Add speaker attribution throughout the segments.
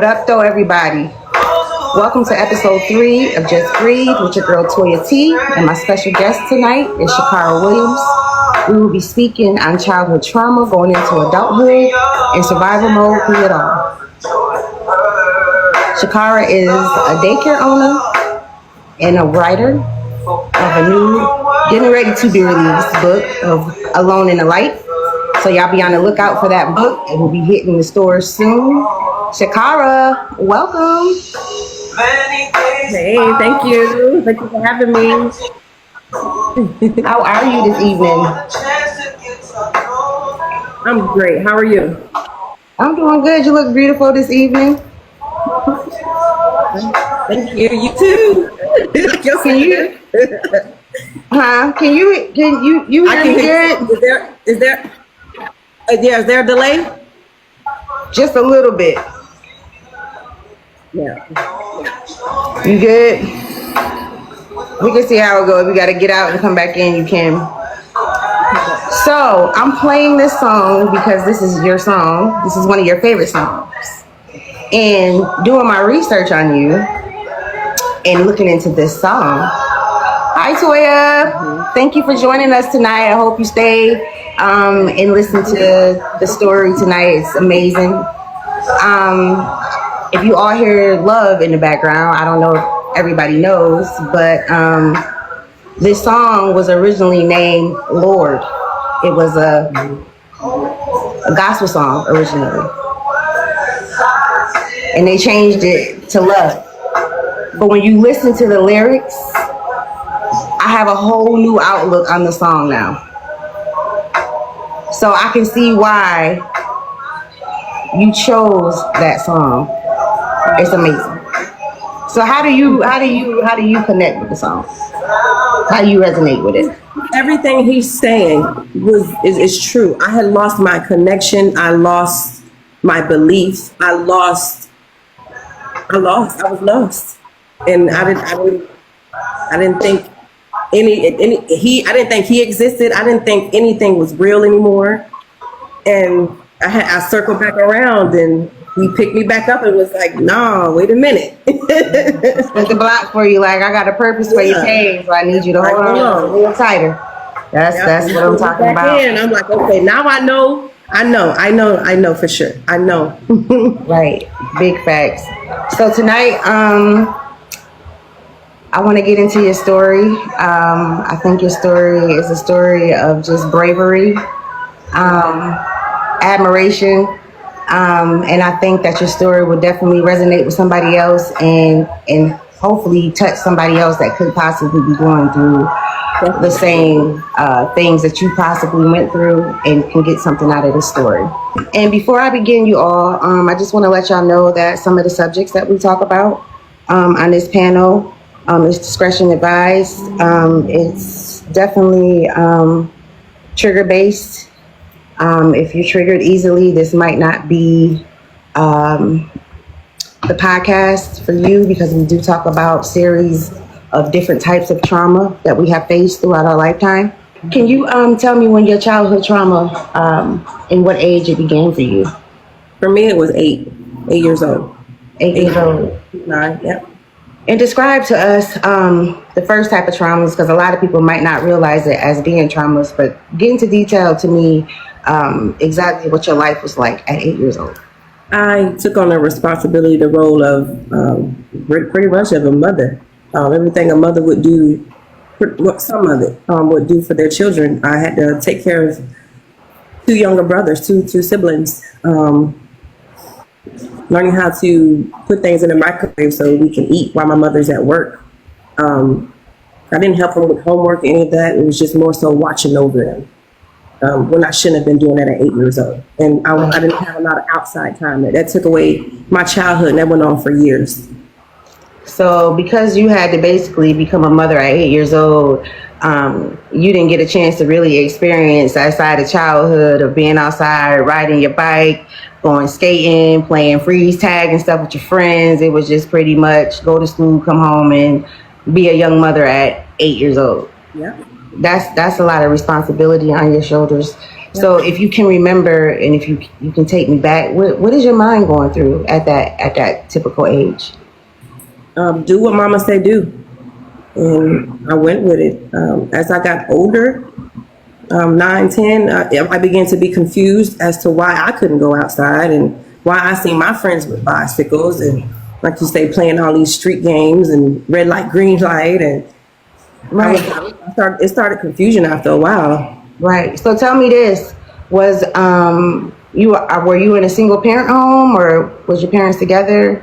Speaker 1: What up, though, everybody? Welcome to episode 3 of Just Breathe with your girl Toya T, and my special guest tonight is Shicarra Williams. We will be speaking on childhood trauma going into adulthood and survival mode through it all. Shicarra is a daycare owner and a writer of a new, getting ready to be released book of Alone in the Light. So y'all be on the lookout for that book. It will be hitting the stores soon. Shicarra, welcome.
Speaker 2: Hey, thank you. Thank you for having me.
Speaker 1: How are you this evening?
Speaker 2: I'm great. How are you?
Speaker 1: I'm doing good. You look beautiful this evening.
Speaker 2: Thank you. You too.
Speaker 1: Can you? Can you hear me good?
Speaker 2: Is there a delay?
Speaker 1: Just a little bit.
Speaker 2: Yeah.
Speaker 1: You good? We can see how it goes. We got to get out and come back in. You can. So I'm playing this song because this is your song. This is one of your favorite songs. And doing my research on you and looking into this song. Hi, Toya. Thank you for joining us tonight. I hope you stay and listen to the story tonight. It's amazing. If you all hear love in the background, I don't know if everybody knows, but this song was originally named Lord. It was a gospel song originally. And they changed it to love. But when you listen to the lyrics, I have a whole new outlook on the song now. So I can see why you chose that song. It's amazing. So how do you connect with the song? How do you resonate with it?
Speaker 2: Everything he's saying is true. I had lost my connection. I lost my beliefs. I was lost. And I didn't think I didn't think he existed. I didn't think anything was real anymore. And I circled back around and he picked me back up and was like, "No, wait a minute."
Speaker 1: It's the block for you. Like, I got a purpose for your pain, so I need you to hold on a little tighter. That's what I'm talking about.
Speaker 2: And I'm like, okay, now I know for sure. I know.
Speaker 1: Right. Big facts. So tonight, I want to get into your story. I think your story is a story of just bravery, admiration, and I think that your story would definitely resonate with somebody else and hopefully touch somebody else that could possibly be going through the same things that you possibly went through and can get something out of the story. And before I begin, you all, I just want to let y'all know that some of the subjects that we talk about on this panel is discretion advised. It's definitely trigger based. If you're triggered easily, this might not be the podcast for you, because we do talk about series of different types of trauma that we have faced throughout our lifetime. Can you tell me when your childhood trauma, and what age it began for you?
Speaker 2: For me, it was 8 years old.
Speaker 1: 8 years old.
Speaker 2: 9, yep.
Speaker 1: And describe to us the first type of traumas, because a lot of people might not realize it as being traumas, but get into detail to me exactly what your life was like at 8 years old.
Speaker 2: I took on the responsibility, the role of pretty much of a mother. Everything a mother would do, what some of it would do for their children. I had to take care of 2 younger brothers, two siblings, learning how to put things in the microwave so we can eat while my mother's at work. I didn't help them with homework, any of that. It was just more so watching over them. When I shouldn't have been doing that at 8 years old. And I didn't have a lot of outside time. That took away my childhood, and that went on for years.
Speaker 1: So because you had to basically become a mother at 8 years old, you didn't get a chance to really experience that side of childhood of being outside, riding your bike, going skating, playing freeze tag and stuff with your friends. It was just pretty much go to school, come home, and be a young mother at 8 years old.
Speaker 2: Yeah.
Speaker 1: That's a lot of responsibility on your shoulders. So if you can remember, and if you can take me back, what is your mind going through at that typical age?
Speaker 2: Do what mama say do. And I went with it. As I got older, 9, 10, I began to be confused as to why I couldn't go outside and why I seen my friends with bicycles and, like you say, playing all these street games and red light, green light. And
Speaker 1: Right.
Speaker 2: it started confusion after a while.
Speaker 1: Right. So tell me this: was were you in a single parent home, or was your parents together?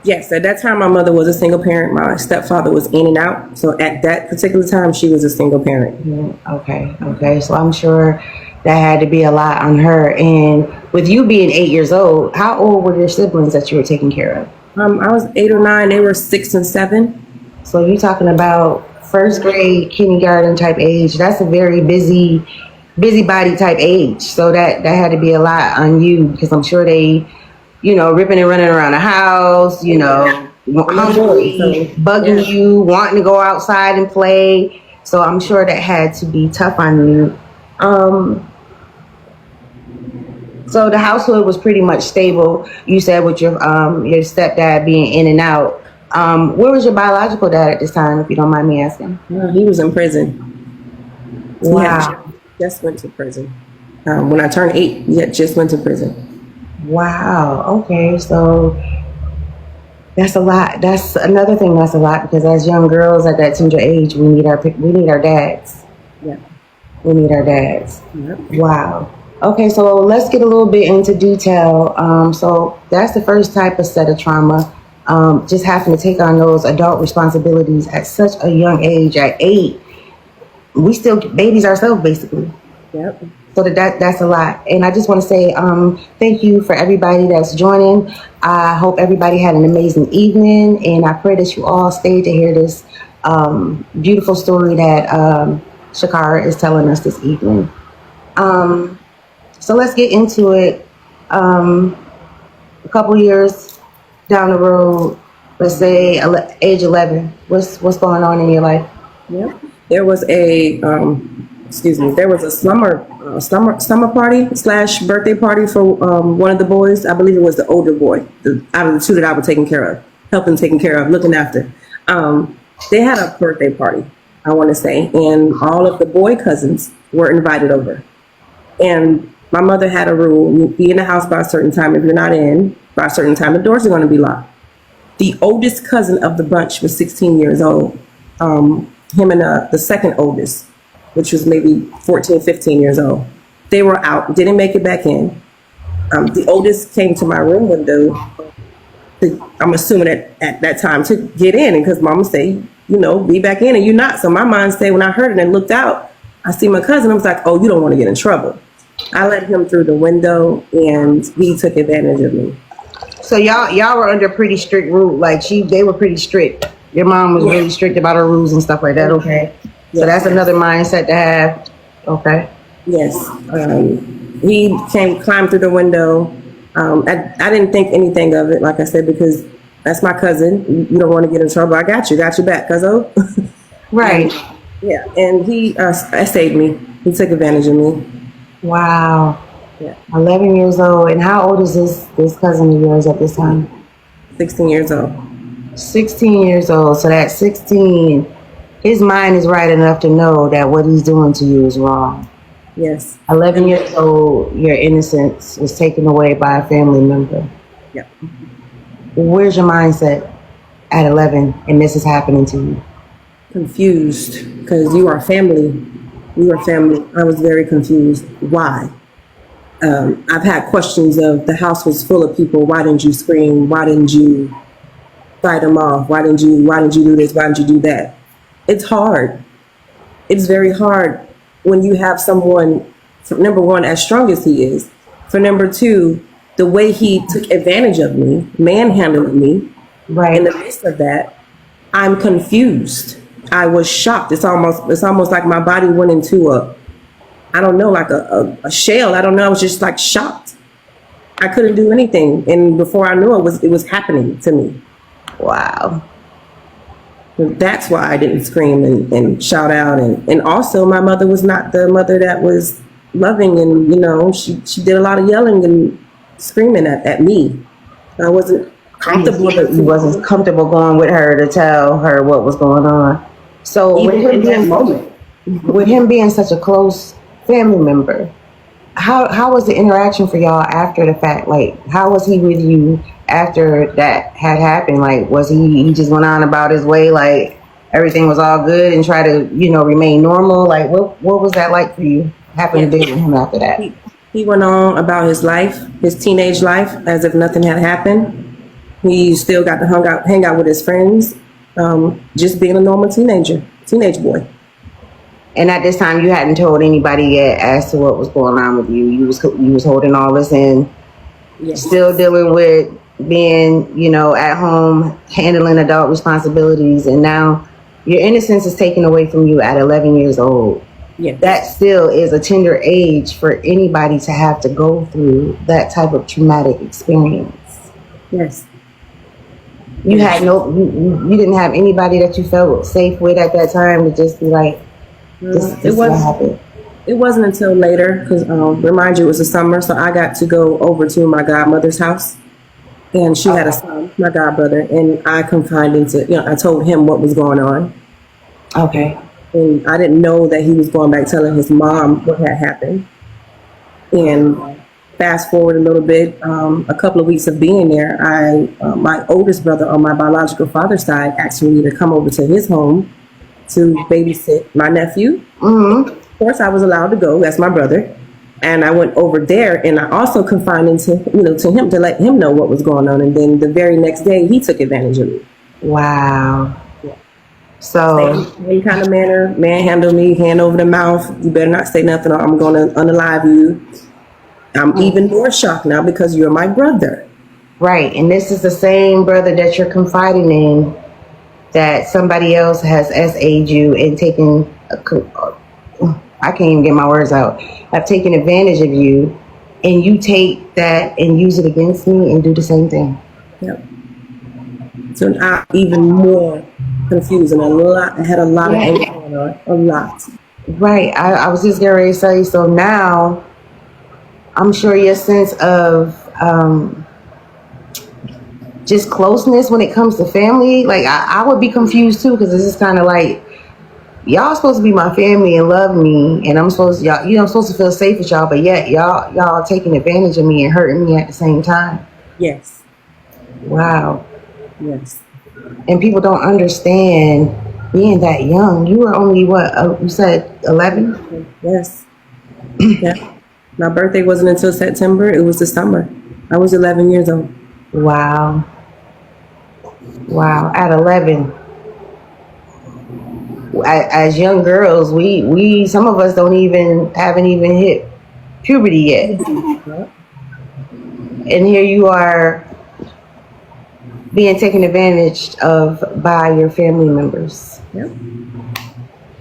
Speaker 2: Yes, at that time, my mother was a single parent. My stepfather was in and out. So at that particular time, she was a single parent.
Speaker 1: Okay. Okay. So I'm sure that had to be a lot on her. And with you being 8 years old, how old were your siblings that you were taking care of?
Speaker 2: I was 8 or 9. They were 6 and 7.
Speaker 1: So you're talking about first grade, kindergarten type age. That's a very busybody type age. So that had to be a lot on you, because I'm sure they, ripping and running around the house, hungry, bugging you, wanting to go outside and play. So I'm sure that had to be tough on you. So the household was pretty much stable. You said with your stepdad being in and out. Where was your biological dad at this time, if you don't mind me asking?
Speaker 2: He was in prison.
Speaker 1: Wow.
Speaker 2: He just went to prison. When I turned 8, he had just went to prison.
Speaker 1: Wow. Okay. So that's a lot. That's another thing that's a lot, because as young girls at that tender age, we need our dads.
Speaker 2: Yeah.
Speaker 1: We need our dads.
Speaker 2: Yep.
Speaker 1: Wow. Okay. So let's get a little bit into detail. So that's the first type of set of trauma. Just having to take on those adult responsibilities at such a young age. At 8, we still babies ourselves, basically.
Speaker 2: Yep.
Speaker 1: So that's a lot. And I just want to say thank you for everybody that's joining. I hope everybody had an amazing evening, and I pray that you all stayed to hear this beautiful story that Shicarra is telling us this evening. So let's get into it. A couple years down the road, let's say age 11, what's going on in your life?
Speaker 2: Yep. There was a summer party / birthday party for one of the boys. I believe it was the older boy, out of the two that I was taking care of, looking after. They had a birthday party, I want to say, and all of the boy cousins were invited over. And my mother had a rule: you be in the house by a certain time. If you're not in by a certain time, the doors are going to be locked. The oldest cousin of the bunch was 16 years old. Him and the second oldest, which was maybe 14, 15 years old. They were out, didn't make it back in. The oldest came to my room window, I'm assuming at that time, to get in, because mama say, be back in, and you're not. So my mind stayed. When I heard it and looked out, I see my cousin. I was like, oh, you don't want to get in trouble. I let him through the window, and he took advantage of me.
Speaker 1: So y'all were under pretty strict rule. Like they were pretty strict. Your mom was really strict about her rules and stuff like that. Okay. So that's another mindset to have. Okay.
Speaker 2: Yes. He climbed through the window. I didn't think anything of it, like I said, because that's my cousin. You don't want to get in trouble. I got your back, cuzzo.
Speaker 1: Right.
Speaker 2: Yeah. And he saved me. He took advantage of me.
Speaker 1: Wow.
Speaker 2: Yeah.
Speaker 1: 11 years old. And how old is this cousin of yours at this time?
Speaker 2: 16 years old. 16
Speaker 1: years old. So that 16, his mind is right enough to know that what he's doing to you is wrong.
Speaker 2: Yes.
Speaker 1: 11 years old, your innocence was taken away by a family member.
Speaker 2: Yep.
Speaker 1: Where's your mindset at 11 and this is happening to you?
Speaker 2: Confused, because you are family. You are family. I was very confused. Why? I've had questions of, the house was full of people. Why didn't you scream? Why didn't you fight them off? Why didn't you do this? Why didn't you do that? It's hard. It's very hard when you have someone, for number one, as strong as he is. For number two, the way he took advantage of me, manhandled me. Right. In the midst of that, I'm confused. I was shocked. It's almost like my body went into like a shell. I don't know. I was just like shocked. I couldn't do anything. And before I knew it was happening to me. Wow. That's why I didn't scream and shout out. And also my mother was not the mother that was loving, and she did a lot of yelling and screaming at me. I wasn't comfortable.
Speaker 1: You wasn't comfortable going with her to tell her what was going on. So
Speaker 2: Even in that moment.
Speaker 1: with him being such a close family member, how was the interaction for y'all after the fact? Like, how was he with you after that had happened? Like, was he just went on about his way, like everything was all good, and try to remain normal? Like, what was that like for you, having to be with him after that?
Speaker 2: He went on about his life, his teenage life, as if nothing had happened. He still got to hang out with his friends, just being a normal teenage boy.
Speaker 1: And at this time, you hadn't told anybody yet as to what was going on with you. You was holding all this in,
Speaker 2: Yes.
Speaker 1: still dealing with being, at home, handling adult responsibilities, and now your innocence is taken away from you at 11 years old.
Speaker 2: Yes.
Speaker 1: That still is a tender age for anybody to have to go through that type of traumatic experience.
Speaker 2: Yes.
Speaker 1: You had you didn't have anybody that you felt safe with at that time to just be like, this is what happened.
Speaker 2: It wasn't until later, because remind you, it was the summer, so I got to go over to my godmother's house, and she had a son, my godbrother, and I confided I told him what was going on.
Speaker 1: Okay.
Speaker 2: And I didn't know that he was going back telling his mom what had happened. And fast forward a little bit, a couple of weeks of being there, my oldest brother on my biological father's side asked me to come over to his home to babysit my nephew.
Speaker 1: Mm-hmm.
Speaker 2: Of course, I was allowed to go. That's my brother. And I went over there, and I also confided to him to let him know what was going on. And then the very next day, he took advantage of me.
Speaker 1: Wow. So
Speaker 2: Same kind of manner, manhandle me, hand over the mouth. You better not say nothing, or I'm going to unalive you. I'm even more shocked now because you're my brother.
Speaker 1: Right, and this is the same brother that you're confiding in, that somebody else has SA'd you and taken, I can't even get my words out, have taken advantage of you, and you take that and use it against me and do the same thing.
Speaker 2: Yep. So I'm even more confused, and I had a lot of anger going on, a lot.
Speaker 1: Right, I was just getting ready to say, so now I'm sure your sense of just closeness when it comes to family, like I would be confused too, because this is kind of like, y'all supposed to be my family and love me, and I'm supposed to feel safe with y'all, but yet y'all taking advantage of me and hurting me at the same time.
Speaker 2: Yes.
Speaker 1: Wow.
Speaker 2: Yes.
Speaker 1: And people don't understand being that young. You were only what? You said 11?
Speaker 2: Yes. Yeah. My birthday wasn't until September. It was the summer. I was 11 years old.
Speaker 1: Wow. Wow. At 11. As young girls, we some of us haven't even hit puberty yet. And here you are being taken advantage of by your family members.
Speaker 2: Yep.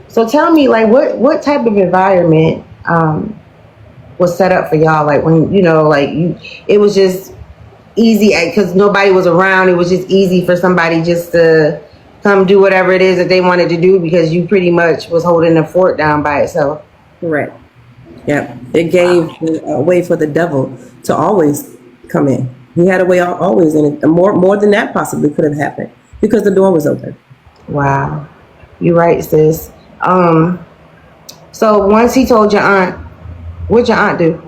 Speaker 1: So tell me, like, what type of environment was set up for y'all? Like, when it was just easy because nobody was around. It was just easy for somebody just to come do whatever it is that they wanted to do because you pretty much was holding the fort down by itself.
Speaker 2: Correct. Yep. It gave a way for the devil to always come in. He had a way always, and more than that possibly could have happened because the door was open.
Speaker 1: Wow. You're right, sis. So once he told your aunt, what'd your aunt do?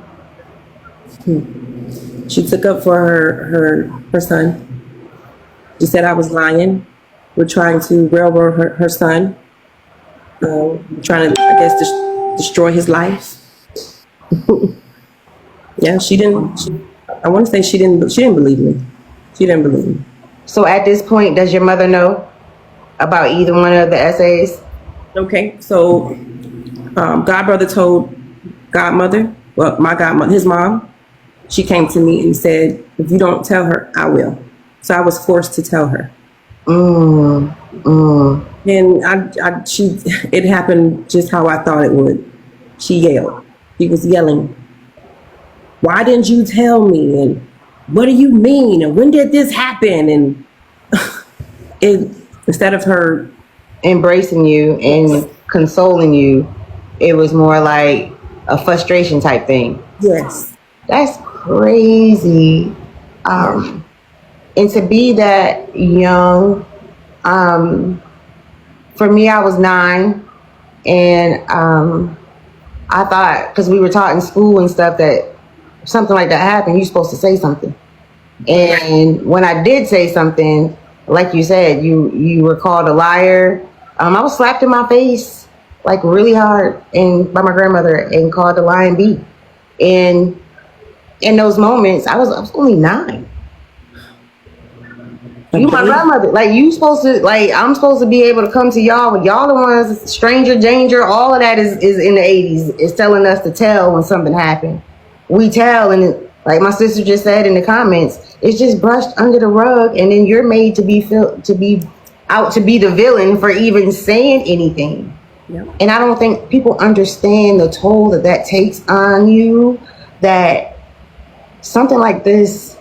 Speaker 2: She took up for her son. She said I was lying. We're trying to railroad her son. Trying to, I guess, destroy his life. Yeah, she didn't. I want to say she didn't believe me. She didn't believe me.
Speaker 1: So at this point, does your mother know about either one of the essays?
Speaker 2: Okay, so godbrother told godmother, well, my godmother, his mom, she came to me and said, if you don't tell her, I will. So I was forced to tell her. And it happened just how I thought it would. She yelled. She was yelling, why didn't you tell me? And what do you mean? And when did this happen? And instead of her
Speaker 1: embracing you and consoling you, it was more like a frustration type thing.
Speaker 2: Yes.
Speaker 1: That's crazy.
Speaker 2: Yeah.
Speaker 1: And to be that young, for me, I was 9, and I thought, because we were taught in school and stuff, that if something like that happened, you're supposed to say something. And when I did say something, like you said, you were called a liar. I was slapped in my face like really hard and by my grandmother and called a lying beat. And in those moments, I was only 9. You my grandmother, like you supposed to, like I'm supposed to be able to come to y'all, but y'all the ones, stranger danger, all of that is in the 80s. It's telling us to tell when something happened. We tell, and like my sister just said in the comments, it's just brushed under the rug, and then you're made to be out to be the villain for even saying anything.
Speaker 2: Yep.
Speaker 1: And I don't think people understand the toll that takes on you, that something like this,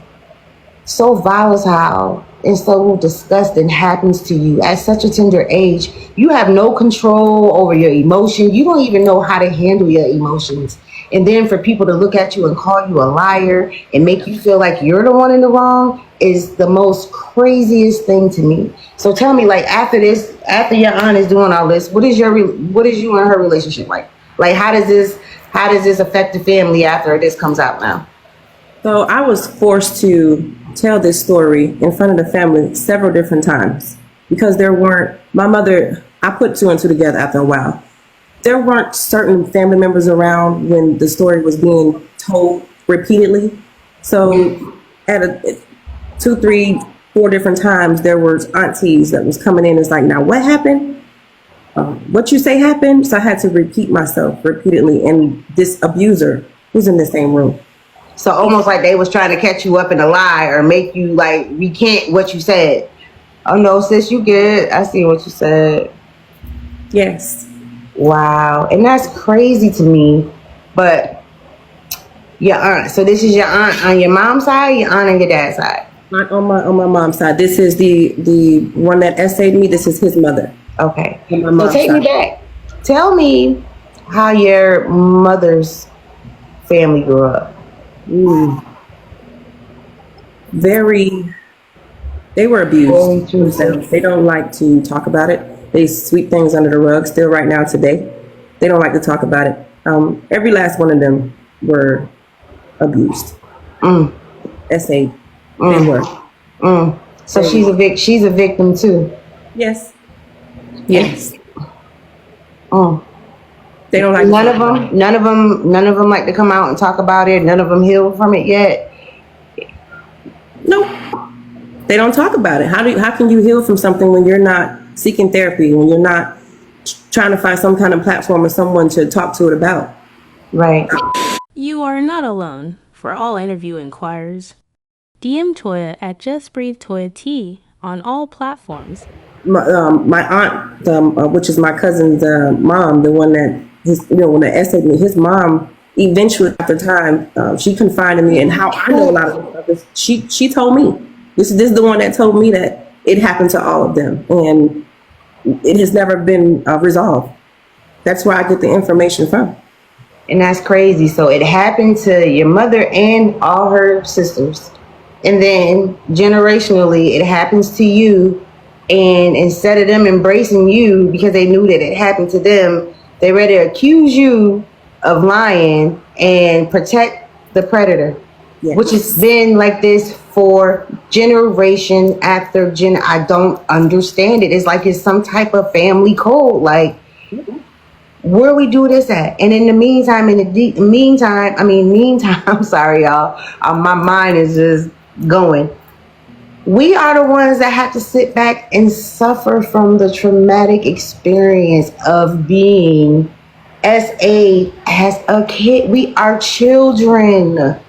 Speaker 1: so volatile and so disgusting, happens to you at such a tender age. You have no control over your emotion. You don't even know how to handle your emotions. And then for people to look at you and call you a liar and make you feel like you're the one in the wrong is the most craziest thing to me. So tell me, like, after this, after your aunt is doing all this, what is you and her relationship like? Like, how does this affect the family after this comes out now?
Speaker 2: So I was forced to tell this story in front of the family several different times because my mother, I put 2 and 2 together after a while. There weren't certain family members around when the story was being told repeatedly. So at 2, 3, 4 different times, there was aunties that was coming in. It's like, now what happened? What you say happened? So I had to repeat myself repeatedly. And this abuser was in the same room.
Speaker 1: So almost like they was trying to catch you up in a lie or make you like recant what you said. Oh no, sis, you good. I see what you said.
Speaker 2: Yes.
Speaker 1: Wow. And that's crazy to me. But your aunt, so this is your aunt on your mom's side, your aunt on your dad's side?
Speaker 2: On my mom's side. This is the one that essayed me. This is his mother.
Speaker 1: Okay.
Speaker 2: So
Speaker 1: take me back. Tell me how your mother's family grew up.
Speaker 2: They were abused themselves. They don't like to talk about it. They sweep things under the rug still right now today. They don't like to talk about it. Every last one of them were abused. Essayed. They were.
Speaker 1: So she's a victim too.
Speaker 2: Yes. Yes. They don't like
Speaker 1: none of them like to come out and talk about it. None of them healed from it yet.
Speaker 2: Nope. They don't talk about it. How can you heal from something when you're not seeking therapy, when you're not trying to find some kind of platform or someone to talk to it about?
Speaker 1: Right.
Speaker 3: You are not alone. For all interview inquiries, DM Toya at JustBreathe Toya T on all platforms.
Speaker 2: My aunt, which is my cousin's mom, the one that when they essayed me, his mom eventually after time, she confided in me, and how I know a lot of this. She told me this is the one that told me that it happened to all of them, and it has never been resolved. That's where I get the information from.
Speaker 1: And that's crazy. So it happened to your mother and all her sisters, and then generationally it happens to you. And instead of them embracing you because they knew that it happened to them, they rather accuse you of lying and protect the predator. Yes. Which has been like this for generation after gen. I don't understand it. It's like it's some type of family code. Like, where we do this at? And in the meantime, I'm sorry, y'all. My mind is just going. We are the ones that have to sit back and suffer from the traumatic experience of being SA as a kid. We are children.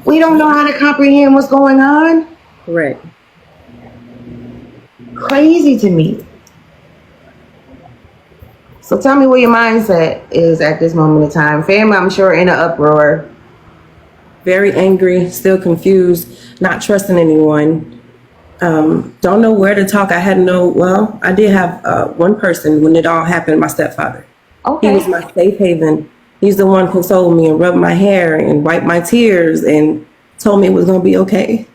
Speaker 1: We don't know how to comprehend what's going on.
Speaker 2: Right.
Speaker 1: Crazy to me. So tell me where your mindset is at this moment in time. Family, I'm sure, in an uproar.
Speaker 2: Very angry, still confused, not trusting anyone. Don't know where to talk. I did have one person when it all happened, my stepfather. He
Speaker 1: Okay.
Speaker 2: was my safe haven. He's the one who consoled me and rubbed my hair and wiped my tears and told me it was going to be okay.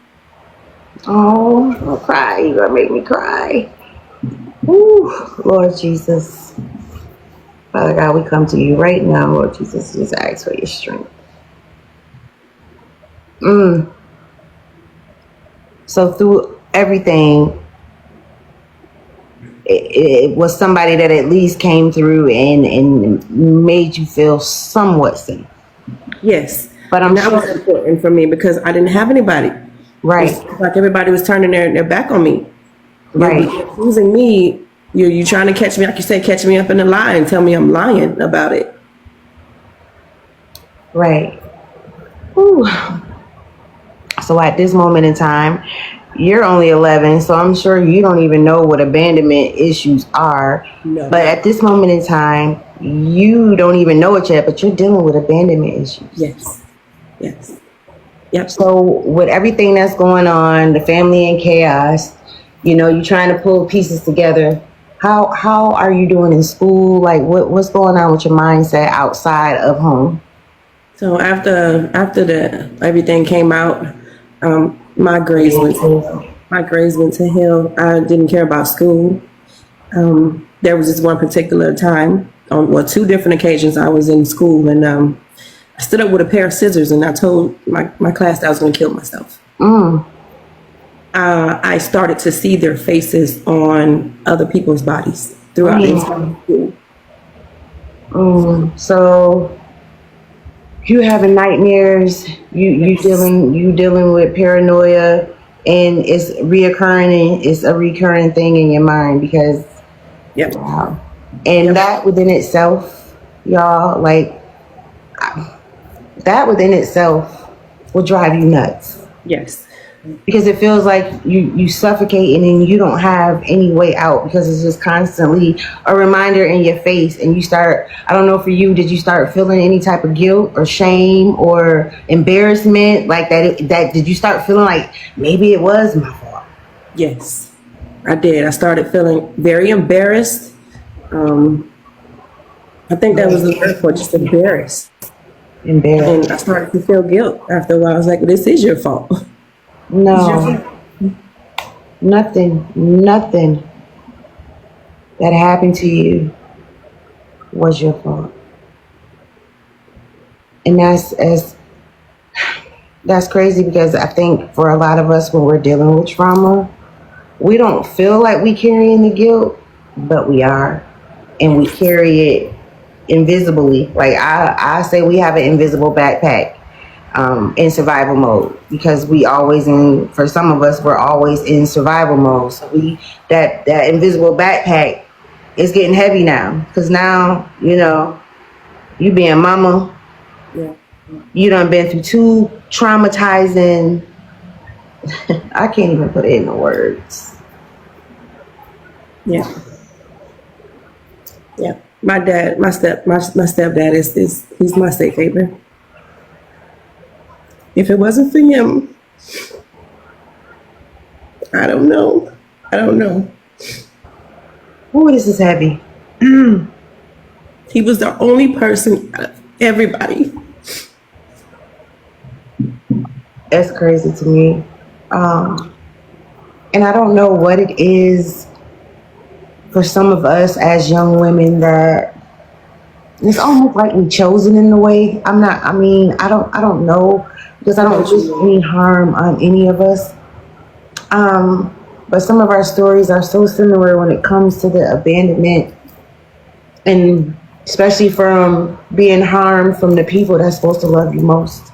Speaker 1: Oh, I'll cry. You're gonna make me cry. Ooh, Lord Jesus. Father God, we come to you right now, Lord Jesus, just ask for your strength. So through everything, it was somebody that at least came through and made you feel somewhat safe.
Speaker 2: Yes.
Speaker 1: But I'm
Speaker 2: and that
Speaker 1: sure,
Speaker 2: was important for me because I didn't have anybody.
Speaker 1: right,
Speaker 2: It's like everybody was turning their back on me.
Speaker 1: right,
Speaker 2: You're accusing me. You're trying to catch me, like you said, catch me up in a lie and tell me I'm lying about it.
Speaker 1: right. Ooh. So at this moment in time, you're only 11, so I'm sure you don't even know what abandonment issues are.
Speaker 2: No.
Speaker 1: But at this moment in time, you don't even know it yet, but you're dealing with abandonment issues.
Speaker 2: Yes. Yes. Yep.
Speaker 1: So with everything that's going on, the family in chaos, you're trying to pull pieces together. How are you doing in school? Like what's going on with your mindset outside of home?
Speaker 2: So after the everything came out, my grades went to hell. I didn't care about school. There was this one particular time on two different occasions I was in school and I stood up with a pair of scissors and I told my class that I was going to kill myself. I started to see their faces on other people's bodies throughout the entire school.
Speaker 1: So you having nightmares, you dealing with paranoia, and it's reoccurring, and it's a recurring thing in your mind because
Speaker 2: Yep.
Speaker 1: wow. And that within itself, y'all, like that within itself will drive you nuts.
Speaker 2: Yes.
Speaker 1: Because it feels like you suffocate and you don't have any way out because it's just constantly a reminder in your face. And you start, I don't know for you, did you start feeling any type of guilt or shame or embarrassment like that did you start feeling like maybe it was my fault?
Speaker 2: Yes, I did. I started feeling very embarrassed. I think that was the word for it, just embarrassed.
Speaker 1: Embarrassed.
Speaker 2: And I started to feel guilt after a while. I was like, this is your fault.
Speaker 1: No, nothing that happened to you was your fault. And that's crazy because I think for a lot of us when we're dealing with trauma, we don't feel like we carrying the guilt, but we are. And we carry it invisibly. Like I say we have an invisible backpack. In survival mode because for some of us we're always in survival mode, so that invisible backpack is getting heavy now because now you being mama, you done been through two traumatizing I can't even put it into words.
Speaker 2: Yeah. My stepdad is he's my safe haven. If it wasn't for him, I don't know.
Speaker 1: Ooh, this is heavy.
Speaker 2: He was the only person out of everybody.
Speaker 1: That's crazy to me. And I don't know what it is for some of us as young women that it's almost like we chosen in a way. I don't know because I don't wish any harm on any of us. But some of our stories are so similar when it comes to the abandonment and especially from being harmed from the people that's supposed to love you most.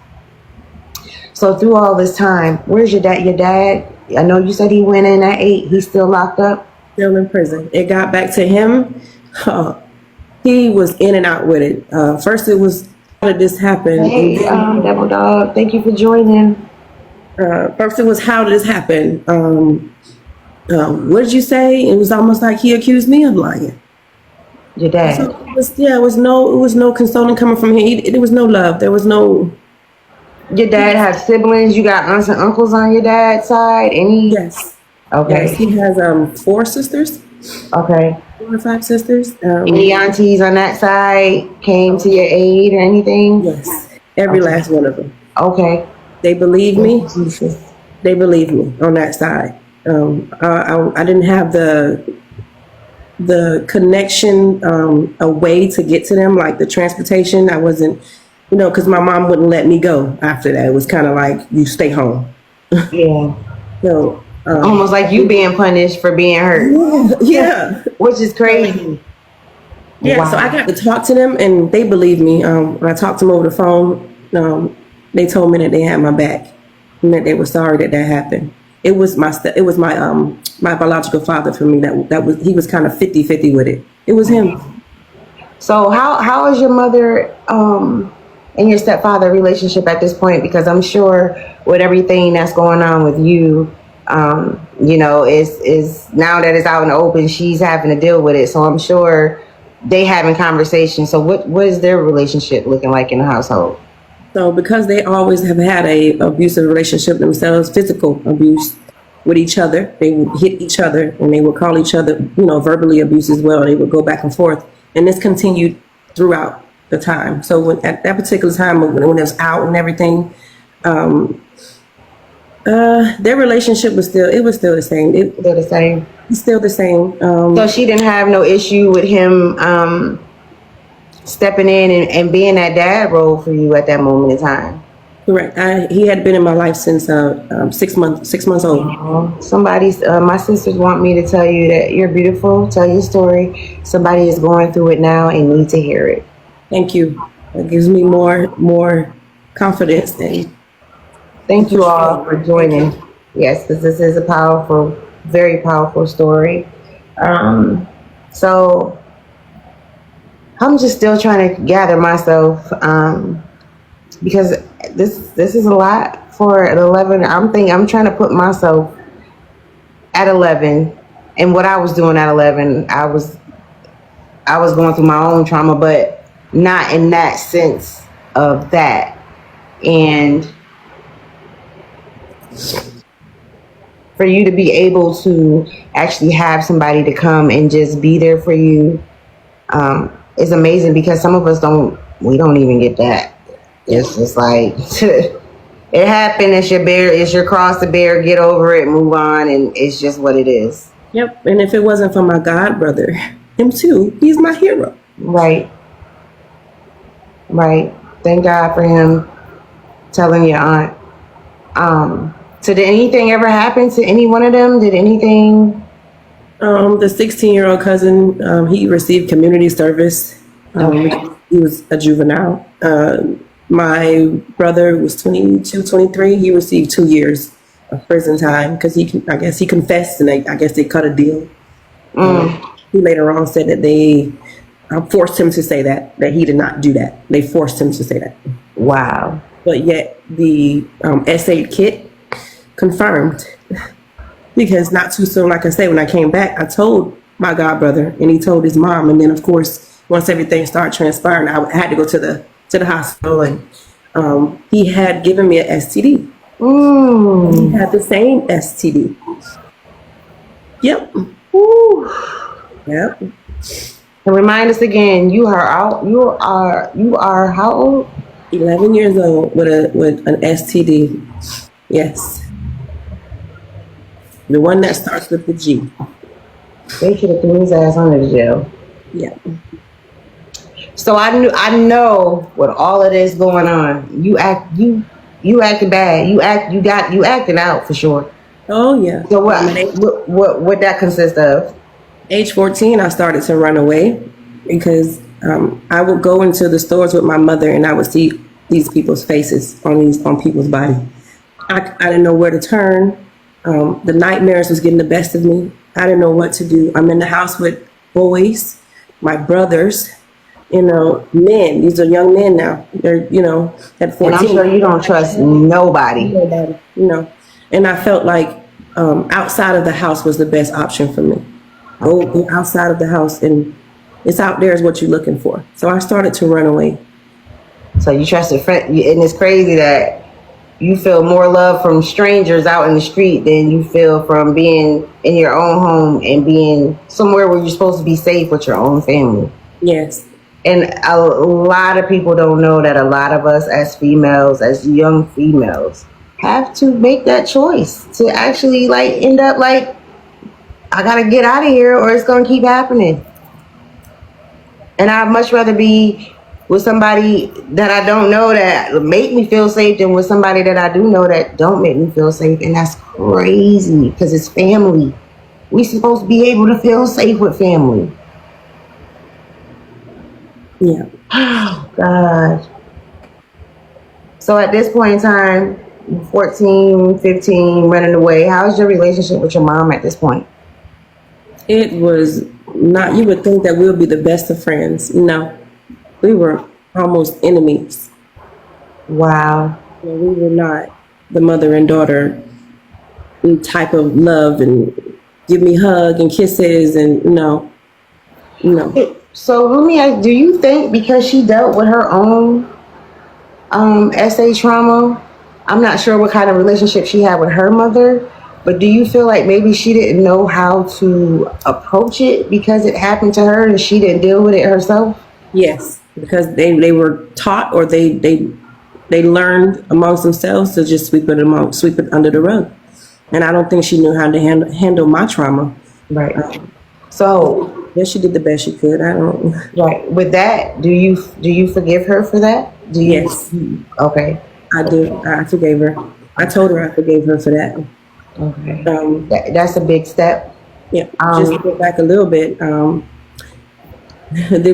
Speaker 1: So through all this time, where's your dad? Your dad, I know you said he went in at 8. He's still locked up?
Speaker 2: Still in prison. It got back to him. He was in and out with it. First it was, how did this happen?
Speaker 1: Hey, Devil Dog, thank you for joining.
Speaker 2: First it was, how did this happen? What did you say? It was almost like he accused me of lying.
Speaker 1: Your dad?
Speaker 2: So it was no consoling coming from him. There was no love. There was no.
Speaker 1: Your dad have siblings? You got aunts and uncles on your dad's side?
Speaker 2: Yes.
Speaker 1: Okay.
Speaker 2: Yes, he has 4 sisters.
Speaker 1: Okay.
Speaker 2: 4 or 5 sisters.
Speaker 1: Any aunties on that side came to your aid or anything?
Speaker 2: Yes, every last one of them.
Speaker 1: Okay.
Speaker 2: They believe me. They believe me on that side. I didn't have the connection, a way to get to them, like the transportation. I wasn't, because my mom wouldn't let me go after that. It was kind of like, you stay home.
Speaker 1: Yeah.
Speaker 2: So
Speaker 1: almost like you being punished for being hurt.
Speaker 2: Yeah.
Speaker 1: Which is crazy.
Speaker 2: Yeah, wow. So I got to talk to them, and they believe me. When I talked to them over the phone, they told me that they had my back and that they were sorry that happened. It was my biological father for me. He was kind of 50-50 with it. It was him.
Speaker 1: So how is your mother and your stepfather relationship at this point? Because I'm sure with everything that's going on with you, is now that it's out in the open, she's having to deal with it. So I'm sure they having conversations. So what is their relationship looking like in the household?
Speaker 2: So because they always have had a abusive relationship themselves, physical abuse with each other, they would hit each other and they would call each other, verbally abuse as well. They would go back and forth. And this continued throughout the time. So at that particular time, when it was out and everything, their relationship was still the same. It's still the same.
Speaker 1: So she didn't have no issue with him stepping in and being that dad role for you at that moment in time.
Speaker 2: Correct. He had been in my life since 6 months old.
Speaker 1: My sisters want me to tell you that you're beautiful. Tell your story. Somebody is going through it now and need to hear it.
Speaker 2: Thank you. It gives me more confidence. And
Speaker 1: thank you all for joining. Yes, because this is a powerful, very powerful story. So I'm just still trying to gather myself because this is a lot for at 11. I'm trying to put myself at 11 and what I was doing at 11. I was going through my own trauma, but not in that sense of that. And for you to be able to actually have somebody to come and just be there for you is amazing, because some of us don't even get that. It's just like it happened. It's your cross to bear. Get over it, move on, and it's just what it is.
Speaker 2: Yep. And if it wasn't for my god brother, him too, he's my hero.
Speaker 1: Right. Thank God for him telling your aunt. So did anything ever happen to any one of them? Did anything?
Speaker 2: The 16-year-old cousin, he received community service. He was a juvenile. My brother was 22, 23. He received 2 years of prison time because I guess he confessed, and I guess they cut a deal. He later on said that they forced him to say that he did not do that. They forced him to say that.
Speaker 1: Wow.
Speaker 2: But yet the S8 kit confirmed, because not too soon, like I said, when I came back, I told my god brother and he told his mom. And then of course, once everything started transpiring, I had to go to the hospital, and he had given me an STD. He had the same STD. Yep.
Speaker 1: Ooh.
Speaker 2: Yep.
Speaker 1: And remind us again, you are how old?
Speaker 2: 11 years old with an STD. Yes. The one that starts with the G.
Speaker 1: They should have threw his ass under the jail.
Speaker 2: Yeah.
Speaker 1: So I know with all of this going on, you acted bad. You acted out for sure.
Speaker 2: Oh yeah.
Speaker 1: So what that consist of?
Speaker 2: Age 14, I started to run away because I would go into the stores with my mother and I would see these people's faces on people's body. I didn't know where to turn. The nightmares was getting the best of me. I didn't know what to do. I'm in the house with boys, my brothers, men. These are young men now. They're, at 14.
Speaker 1: And I'm sure you don't trust nobody.
Speaker 2: And I felt like outside of the house was the best option for me. Go outside of the house, and it's out there is what you're looking for. So I started to run away.
Speaker 1: So you trusted friend, and it's crazy that you feel more love from strangers out in the street than you feel from being in your own home and being somewhere where you're supposed to be safe with your own family.
Speaker 2: Yes.
Speaker 1: And a lot of people don't know that a lot of us as females, as young females, have to make that choice to actually like end up like, I gotta get out of here or it's gonna keep happening. And I'd much rather be with somebody that I don't know that make me feel safe than with somebody that I do know that don't make me feel safe. And that's crazy because it's family. We supposed to be able to feel safe with family.
Speaker 2: Yeah.
Speaker 1: Oh, God. So at this point in time, 14, 15, running away, how's your relationship with your mom at this point?
Speaker 2: It was not, you would think that we'll be the best of friends. No, we were almost enemies.
Speaker 1: Wow.
Speaker 2: We were not the mother and daughter type of love and give me hug and kisses and no.
Speaker 1: So let me ask, do you think because she dealt with her own SA trauma, I'm not sure what kind of relationship she had with her mother, but do you feel like maybe she didn't know how to approach it because it happened to her and she didn't deal with it herself?
Speaker 2: Yes, because they were taught or they learned amongst themselves to just sweep it under the rug. And I don't think she knew how to handle my trauma.
Speaker 1: Right. So
Speaker 2: yes, she did the best she could. I don't.
Speaker 1: Right. With that, do you forgive her for that? Do you?
Speaker 2: Yes.
Speaker 1: Okay.
Speaker 2: I do. I forgave her. I told her I forgave her for that.
Speaker 1: Okay. That's a big step.
Speaker 2: Yeah. Just to go back a little bit. There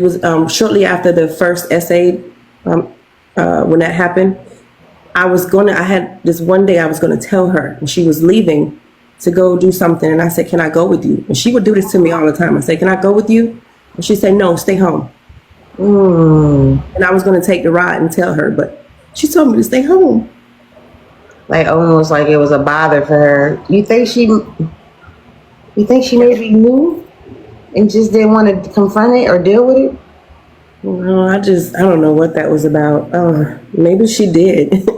Speaker 2: was shortly after the first essay, when that happened, I had this one day I was gonna tell her, and she was leaving to go do something, and I said, "Can I go with you?" And she would do this to me all the time. I said, "Can I go with you?" And she said, "No, stay home." And I was gonna take the ride and tell her, but she told me to stay home.
Speaker 1: Like almost like it was a bother for her. You think she maybe knew and just didn't want to confront it or deal with it?
Speaker 2: No, I don't know what that was about. Maybe she did.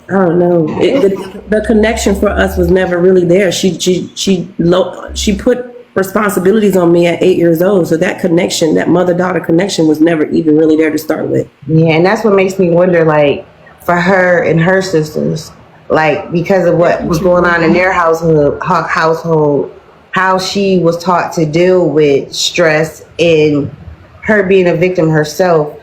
Speaker 2: I don't know. The connection for us was never really there. She put responsibilities on me at 8 years old. So that connection, that mother-daughter connection, was never even really there to start with.
Speaker 1: Yeah, and that's what makes me wonder, like, for her and her sisters, like, because of what was going on in their household, how she was taught to deal with stress and her being a victim herself,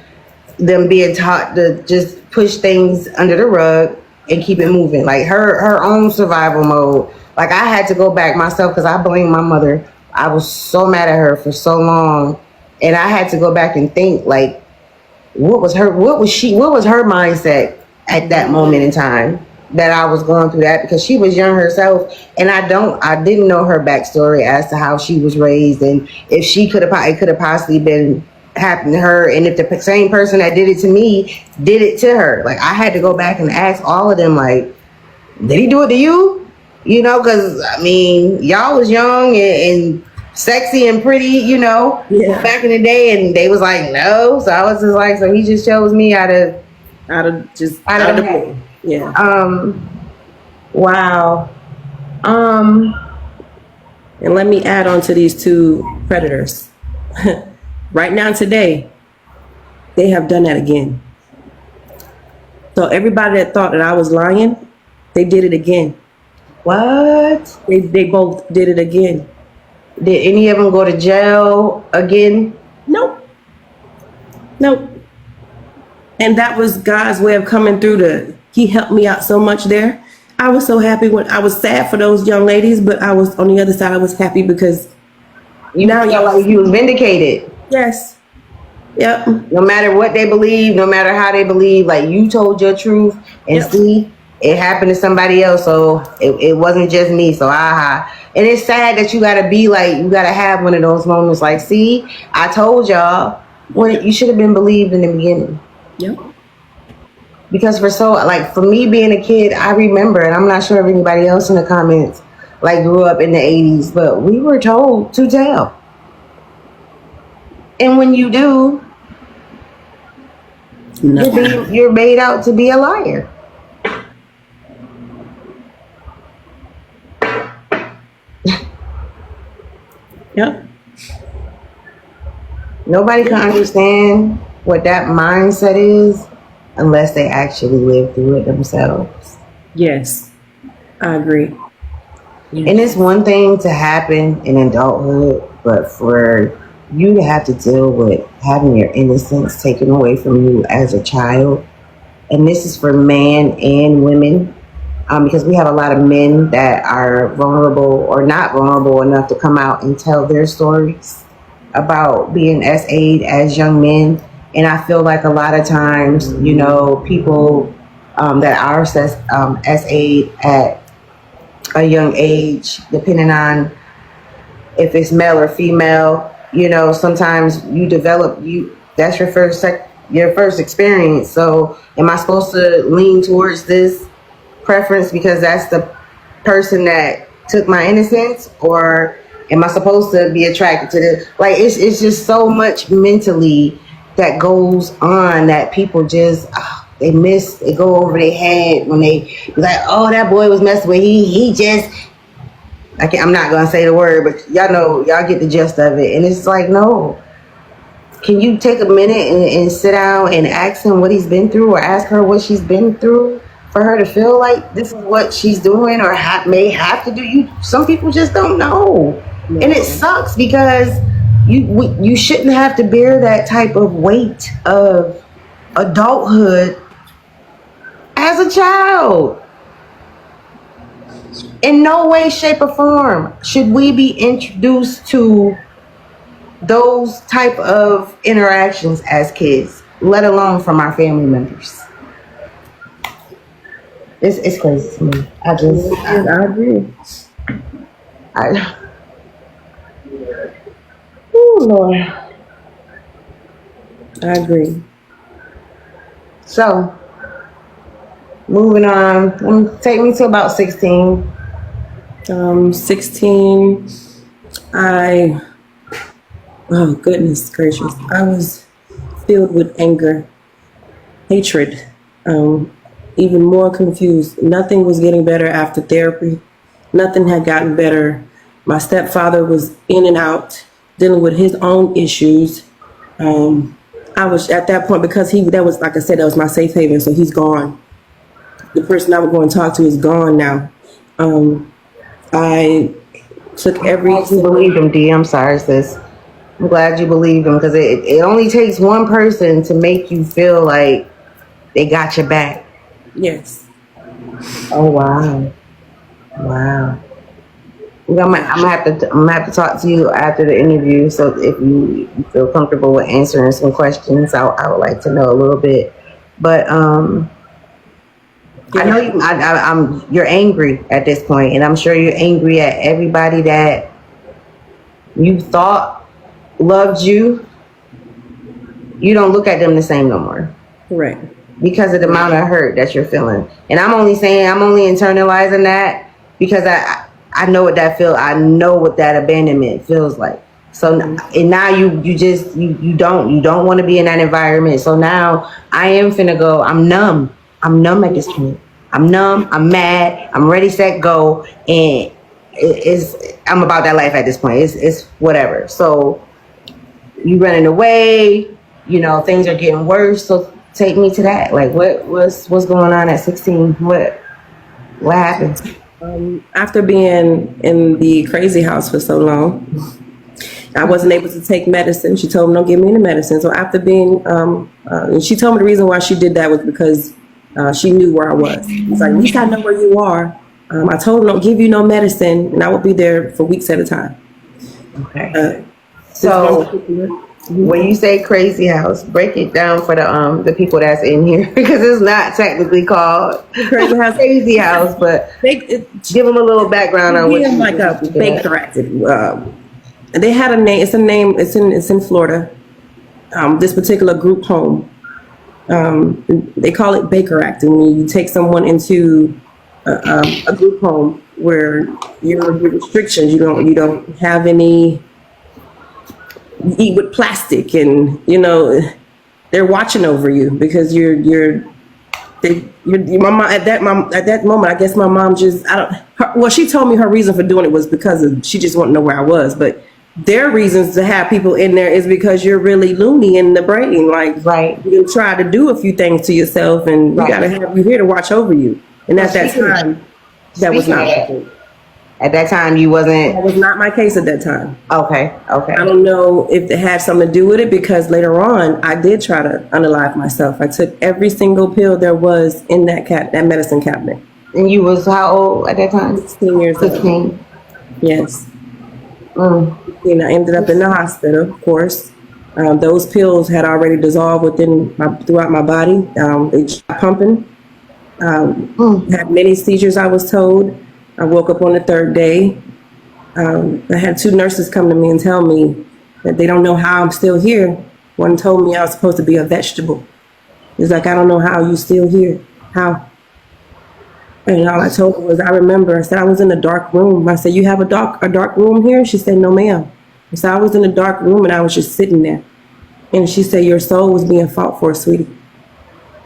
Speaker 1: them being taught to just push things under the rug and keep it moving. Like her own survival mode. Like I had to go back myself because I blame my mother. I was so mad at her for so long. And I had to go back and think like, what was her mindset at that moment in time that I was going through that, because she was young herself and I didn't know her backstory as to how she was raised and if it could have possibly been happened to her, and if the same person that did it to me did it to her. Like I had to go back and ask all of them, like, did he do it to you? You know, because I mean, y'all was young and sexy and pretty, you know, back in the day, and they was like, no. So I was just like, so he just chose me out of the way.
Speaker 2: Yeah.
Speaker 1: Wow.
Speaker 2: And let me add on to these two predators. Right now, today, they have done that again. So everybody that thought that I was lying, they did it again.
Speaker 1: What?
Speaker 2: They both did it again.
Speaker 1: Did any of them go to jail again?
Speaker 2: Nope. And that was God's way of coming through. He helped me out so much there. I was so happy when I was sad for those young ladies, but I was on the other side. I was happy because
Speaker 1: now you was vindicated.
Speaker 2: Yes. Yep.
Speaker 1: No matter what they believe, no matter how they believe, like you told your truth and see, it happened to somebody else. So it wasn't just me. So And it's sad that you gotta have one of those moments like, see, I told y'all when you should have been believed in the beginning.
Speaker 2: Yep.
Speaker 1: Because for me being a kid, I remember, and I'm not sure if anybody else in the comments like grew up in the 80s, but we were told to tell. And when you do, you're made out to be a liar.
Speaker 2: Yep.
Speaker 1: Nobody can understand what that mindset is unless they actually live through it themselves.
Speaker 2: Yes, I agree.
Speaker 1: And it's one thing to happen in adulthood, but for you to have to deal with having your innocence taken away from you as a child, and this is for men and women, because we have a lot of men that are vulnerable or not vulnerable enough to come out and tell their stories about being SA'd as young men. And I feel like a lot of times, you know, people that are SA'd at a young age, depending on if it's male or female, you know, sometimes you develop, that's your first experience. So am I supposed to lean towards this preference because that's the person that took my innocence, or am I supposed to be attracted to this? Like, it's just so much mentally that goes on that people just they go over their head when they like, oh, that boy was messing with, he just, I'm not gonna say the word, but y'all get the gist of it. And it's like, no, can you take a minute and sit down and ask him what he's been through, or ask her what she's been through, for her to feel like this is what she's doing or may have to do? Some people just don't know. And it sucks because you shouldn't have to bear that type of weight of adulthood as a child. In no way, shape, or form should we be introduced to those type of interactions as kids, let alone from our family members. It's crazy to me. I agree. Oh Lord.
Speaker 2: I agree.
Speaker 1: So, moving on. Take me to about 16.
Speaker 2: 16. Oh goodness gracious! I was filled with anger, hatred, even more confused. Nothing was getting better after therapy. Nothing had gotten better. My stepfather was in and out, dealing with his own issues. I was at that point, because that was, like I said, that was my safe haven. So he's gone. The person I was going to talk to is gone now. I took every.
Speaker 1: You believed him, D. I'm sorry, sis. I'm glad you believed him, because it only takes one person to make you feel like they got your back.
Speaker 2: Yes.
Speaker 1: Oh wow. I'm gonna have to talk to you after the interview. So if you feel comfortable with answering some questions, I would like to know a little bit. But I know you're angry at this point, and I'm sure you're angry at everybody that you thought loved you. You don't look at them the same no more.
Speaker 2: Correct.
Speaker 1: Because of the amount of hurt that you're feeling. And I'm only internalizing that because I know what that feels. I know what that abandonment feels like. So, and now you don't want to be in that environment. So now I am finna go. I'm numb at this point. I'm numb. I'm mad. I'm ready, set, go. And I'm about that life at this point. It's whatever. So you running away, things are getting worse. So take me to that. Like, what's going on at 16? What happened?
Speaker 2: After being in the crazy house for so long, I wasn't able to take medicine. She told me, don't give me any medicine. So after being, and she told me the reason why she did that was because she knew where I was. It's like, at least I know where you are. I told her, don't give you no medicine, and I will be there for weeks at a time.
Speaker 1: Okay. So when you say crazy house, break it down for the people that's in here, because it's not technically called crazy house, but give them a little background on what you
Speaker 2: like a baker. They had a name. It's a name. It's in Florida. This particular group home. They call it Baker Act, and when you take someone into a group home where your restrictions, you don't have any. You eat with plastic, and they're watching over you because your mom at that moment. I guess my mom just she told me her reason for doing it was because she just wanted to know where I was, but their reasons to have people in there is because you're really loony in the brain. Like,
Speaker 1: Right.
Speaker 2: you try to do a few things to yourself, and we
Speaker 1: Right.
Speaker 2: got to have you here to watch over you. And at that time, that was not my case.
Speaker 1: At that time, you wasn't.
Speaker 2: That was not my case at that time.
Speaker 1: Okay. Okay.
Speaker 2: I don't know if it had something to do with it, because later on, I did try to unalive myself. I took every single pill there was in that medicine cabinet.
Speaker 1: And you was how old at that time?
Speaker 2: 16 years old.
Speaker 1: 16.
Speaker 2: Yes.
Speaker 1: Mm.
Speaker 2: And I ended up in the hospital, of course. Those pills had already dissolved throughout my body. They stopped pumping. Had many seizures, I was told. I woke up on the third day. I had 2 nurses come to me and tell me that they don't know how I'm still here. One told me I was supposed to be a vegetable. It's like, I don't know how you still here. How? And all I told her was, I said, I was in a dark room. I said, you have a dark room here? She said, no, ma'am. I said, I was in a dark room and I was just sitting there. And she said, your soul was being fought for, sweetie.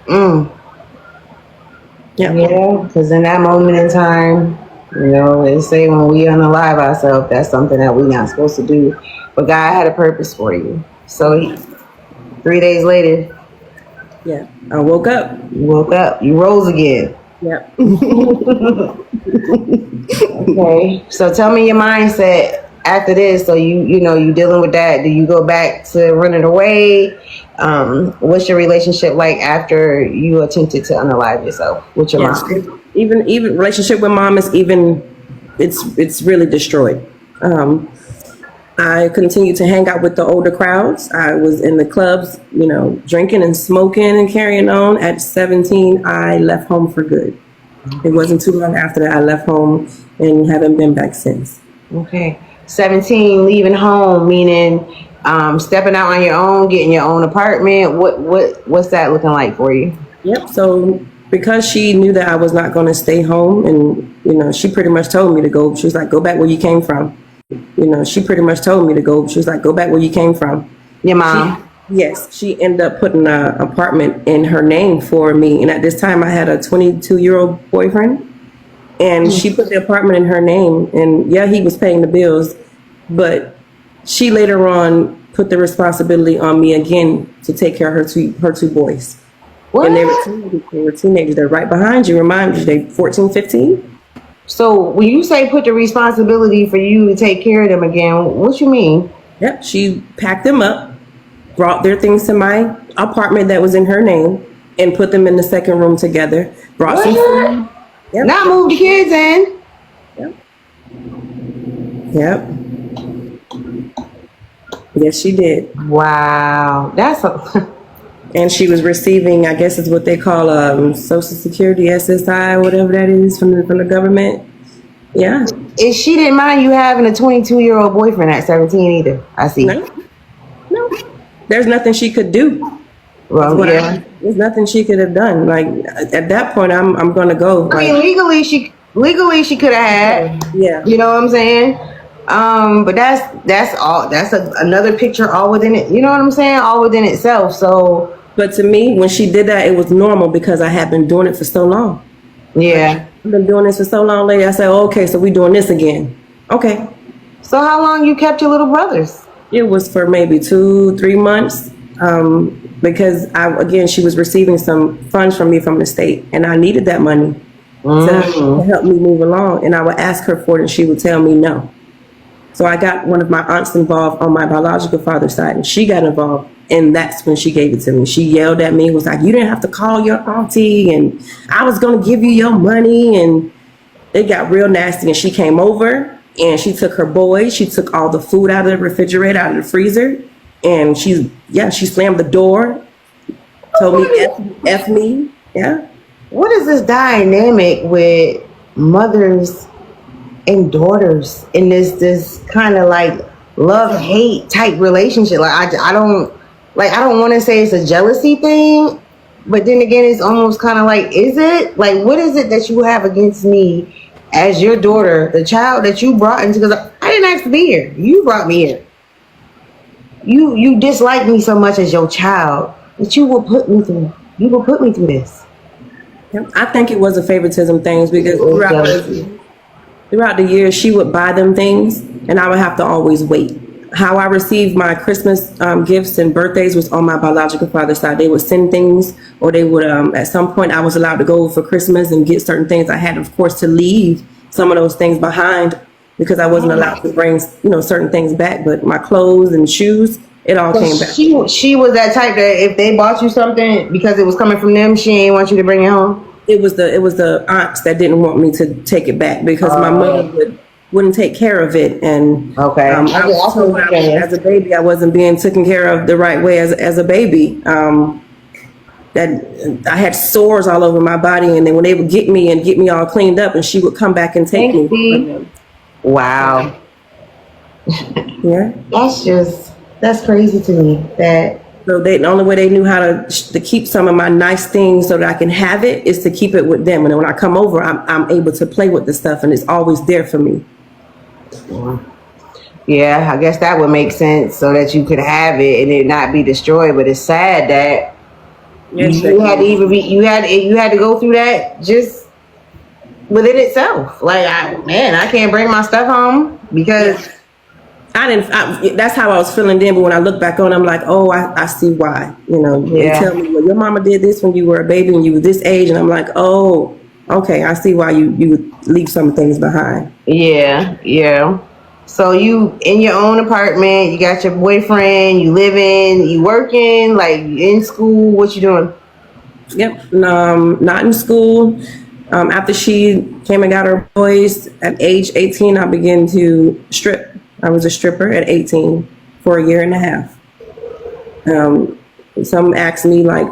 Speaker 1: Yeah, because in that moment in time, they say when we unalive ourselves, that's something that we're not supposed to do. But God had a purpose for you. So 3 days later,
Speaker 2: I woke up.
Speaker 1: You woke up. You rose again.
Speaker 2: Yep.
Speaker 1: Okay. So tell me your mindset after this. So you dealing with that. Do you go back to running away? What's your relationship like after you attempted to unalive yourself with your mom?
Speaker 2: Even relationship with mom is it's really destroyed. I continued to hang out with the older crowds. I was in the clubs, drinking and smoking and carrying on. At 17, I left home for good. It wasn't too long after that I left home and haven't been back since.
Speaker 1: Okay. 17, leaving home, meaning stepping out on your own, getting your own apartment. What's that looking like for you?
Speaker 2: Yep. So because she knew that I was not going to stay home, and she pretty much told me to go. She was like, go back where you came from. She pretty much told me to go. She was like, go back where you came from.
Speaker 1: Your mom?
Speaker 2: Yes. She ended up putting an apartment in her name for me. And at this time I had a 22-year-old boyfriend, and she put the apartment in her name, and he was paying the bills, but she later on put the responsibility on me again to take care of her two boys.
Speaker 1: What?
Speaker 2: And they were teenagers. They're right behind you. Remind you, they 14, 15.
Speaker 1: So when you say put the responsibility for you to take care of them again, what you mean?
Speaker 2: Yep. She packed them up, brought their things to my apartment that was in her name, and put them in the second room together. Brought some food. Yep.
Speaker 1: Not move the kids in.
Speaker 2: Yep. Yes, she did.
Speaker 1: Wow.
Speaker 2: And she was receiving, I guess it's what they call Social Security, SSI, whatever that is, from the government. Yeah.
Speaker 1: And she didn't mind you having a 22-year-old boyfriend at 17 either. I see.
Speaker 2: No. There's nothing she could do.
Speaker 1: Well,
Speaker 2: there's nothing she could have done. Like, at that point, I'm gonna go.
Speaker 1: I mean, legally she could have had.
Speaker 2: Yeah.
Speaker 1: You know what I'm saying? But that's all. That's another picture all within it. You know what I'm saying? All within itself. So.
Speaker 2: But to me, when she did that, it was normal because I had been doing it for so long.
Speaker 1: Yeah.
Speaker 2: I've been doing this for so long, lady. I said, okay, so we doing this again. Okay.
Speaker 1: So how long you kept your little brothers?
Speaker 2: It was for maybe 2-3 months. Because she was receiving some funds from me from the state, and I needed that money to help me move along. And I would ask her for it, and she would tell me no. So I got one of my aunts involved on my biological father's side, and she got involved, and that's when she gave it to me. She yelled at me, was like, you didn't have to call your auntie, and I was going to give you your money. And it got real nasty, and she came over, and she took her boys. She took all the food out of the refrigerator, out of the freezer, and she slammed the door, told me, F me. Yeah.
Speaker 1: What is this dynamic with mothers and daughters in this kind of like love-hate type relationship? Like I don't want to say it's a jealousy thing, but then again, it's almost kind of like, is it? Like, what is it that you have against me as your daughter, the child that you brought into? Because I didn't ask to be here. You brought me here. You dislike me so much as your child that you will put me through this.
Speaker 2: I think it was a favoritism thing, because throughout the years she would buy them things, and I would have to always wait. how I received my Christmas gifts and birthdays was on my biological father's side. They would send things, or they would, at some point I was allowed to go for Christmas and get certain things. I had, of course, to leave some of those things behind because I wasn't allowed to bring, certain things back. But my clothes and shoes, it all came back.
Speaker 1: She was that type that if they bought you something because it was coming from them, she ain't want you to bring it home.
Speaker 2: It was the aunts that didn't want me to take it back because my mother wouldn't take care of it, and
Speaker 1: okay.
Speaker 2: I was told as a baby I wasn't being taken care of the right way as a baby. That I had sores all over my body, and then when they would get me all cleaned up, and she would come back and take me.
Speaker 1: Wow.
Speaker 2: Yeah.
Speaker 1: That's crazy to me.
Speaker 2: So the only way they knew how to keep some of my nice things so that I can have it is to keep it with them. And then when I come over, I'm able to play with the stuff, and it's always there for me.
Speaker 1: Yeah, I guess that would make sense so that you could have it and it not be destroyed. But it's sad that you had to go through that just within itself. Like, I can't bring my stuff home because that's how I was feeling then. But when I look back on it, I'm like, oh, I see why. They tell me, well, your mama did this when you were a baby and you were this age, and I'm like, oh, okay, I see why you would leave some things behind. Yeah. So you in your own apartment, you got your boyfriend, you living, you working, like in school, what you doing?
Speaker 2: Yep, not in school. After she came and got her boys at age 18, I began to strip. I was a stripper at 18 for a year and a half. Some asked me like,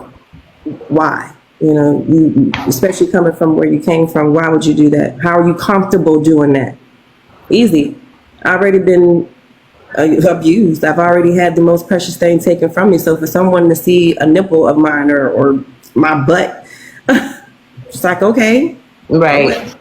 Speaker 2: why? You, especially coming from where you came from, why would you do that? How are you comfortable doing that? Easy. I've already been abused. I've already had the most precious thing taken from me. So for someone to see a nipple of mine or my butt, it's like, okay.
Speaker 1: Right.